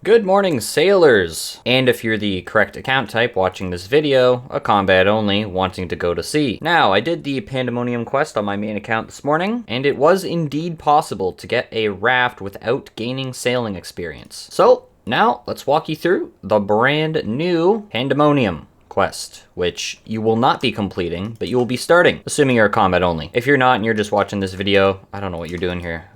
Good morning, sailors! And if you're the correct account type watching this video, a combat only, wanting to go to sea. Now, I did the Pandemonium quest on my main account this morning, and it was indeed possible to get a raft without gaining sailing experience. So, now, let's walk you through the brand new Pandemonium quest, which you will not be completing, but you will be starting, assuming you're a combat only. If you're not and you're just watching this video, I don't know what you're doing here.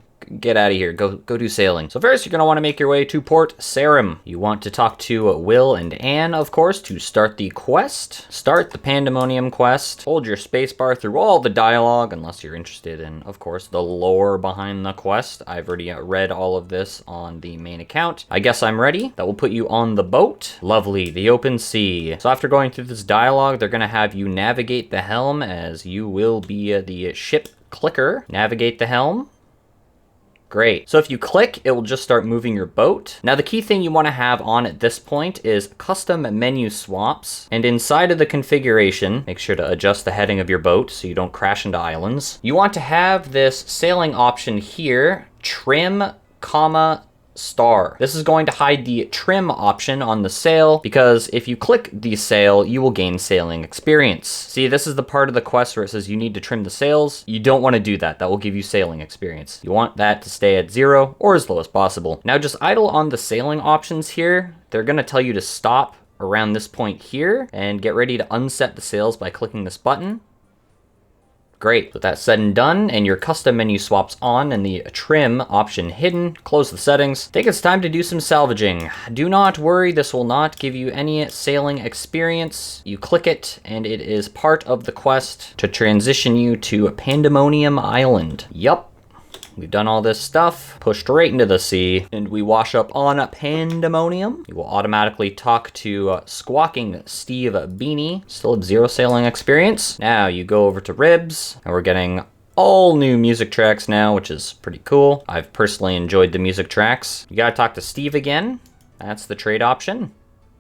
Get out of here. Go do sailing. So first, you're going to want to make your way to Port Sarum. You want to talk to Will and Anne, of course, to start the quest. Start the Pandemonium quest. Hold your spacebar through all the dialogue, unless you're interested in, of course, the lore behind the quest. I've already read all of this on the main account. I guess I'm ready. That will put you on the boat. Lovely. The open sea. So after going through this dialogue, they're going to have you navigate the helm, as you will be the ship clicker. Navigate the helm. Great. So if you click, it will just start moving your boat. Now the key thing you want to have on at this point is custom menu swaps. And inside of the configuration, make sure to adjust the heading of your boat so you don't crash into islands. You want to have this sailing option here, trim, star. This is going to hide the trim option on the sail, because if you click the sail, you will gain sailing experience. See, this is the part of the quest where it says you need to trim the sails. You don't want to do that. That will give you sailing experience. You want that to stay at 0 or as low as possible. Now just idle on the sailing options here. They're going to tell you to stop around this point here and get ready to unset the sails by clicking this button. Great. With that said and done, and your custom menu swaps on and the trim option hidden, close the settings. I think it's time to do some salvaging. Do not worry, this will not give you any sailing experience. You click it, and it is part of the quest to transition you to Pandemonium Island. Yup. We've done all this stuff, pushed right into the sea, and we wash up on Pandemonium. You will automatically talk to Squawking Steve Beanie. Still have 0 sailing experience. Now you go over to Ribs, and we're getting all new music tracks now, which is pretty cool. I've personally enjoyed the music tracks. You gotta talk to Steve again. That's the trade option.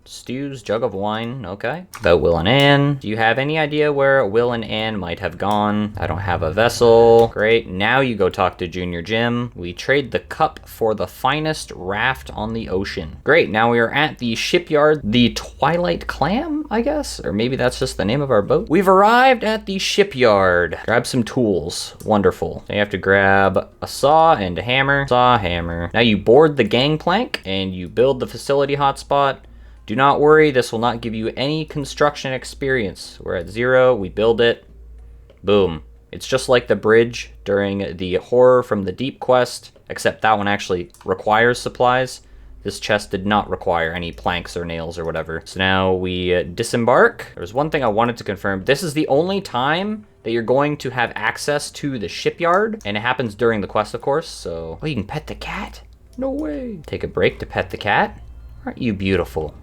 Stew's jug of wine, okay. About Will and Anne. Do you have any idea where Will and Anne might have gone? I don't have a vessel. Great, now you go talk to Junior Jim. We trade the cup for the finest raft on the ocean. Great, now we are at the shipyard, the Twilight Clam, I guess? Or maybe that's just the name of our boat. We've arrived at the shipyard. Grab some tools, wonderful. So you have to grab a saw and a hammer. Saw, hammer. Now you board the gangplank and you build the facility hotspot. Do not worry, this will not give you any construction experience. We're at 0, we build it, boom. It's just like the bridge during the Horror from the Deep quest, except that one actually requires supplies. This chest did not require any planks or nails or whatever. So now we disembark. There's one thing I wanted to confirm. This is the only time that you're going to have access to the shipyard, and it happens during the quest, of course, so... Oh, you can pet the cat? No way. Take a break to pet the cat. Aren't you beautiful?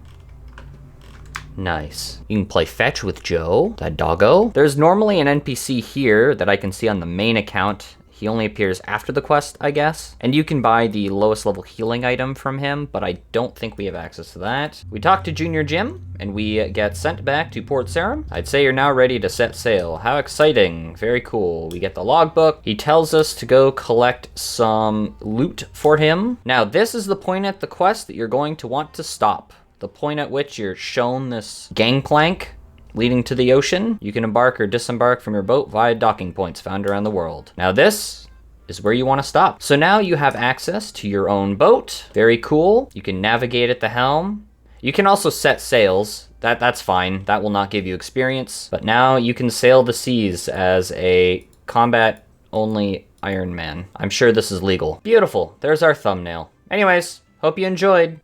Nice. You can play fetch with Joe, that doggo. There's normally an NPC here that I can see on the main account. He only appears after the quest, I guess. And you can buy the lowest level healing item from him, but I don't think we have access to that. We talk to Junior Jim, and we get sent back to Port Sarum. I'd say you're now ready to set sail. How exciting. Very cool. We get the logbook. He tells us to go collect some loot for him. Now, this is the point at the quest that you're going to want to stop. The point at which you're shown this gangplank leading to the ocean. You can embark or disembark from your boat via docking points found around the world. Now this is where you want to stop. So now you have access to your own boat. Very cool. You can navigate at the helm. You can also set sails. That's fine. That will not give you experience. But now you can sail the seas as a combat-only Iron Man. I'm sure this is legal. Beautiful. There's our thumbnail. Anyways, hope you enjoyed.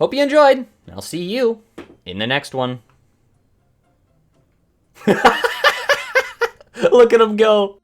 I'll see you in the next one. Look at him go.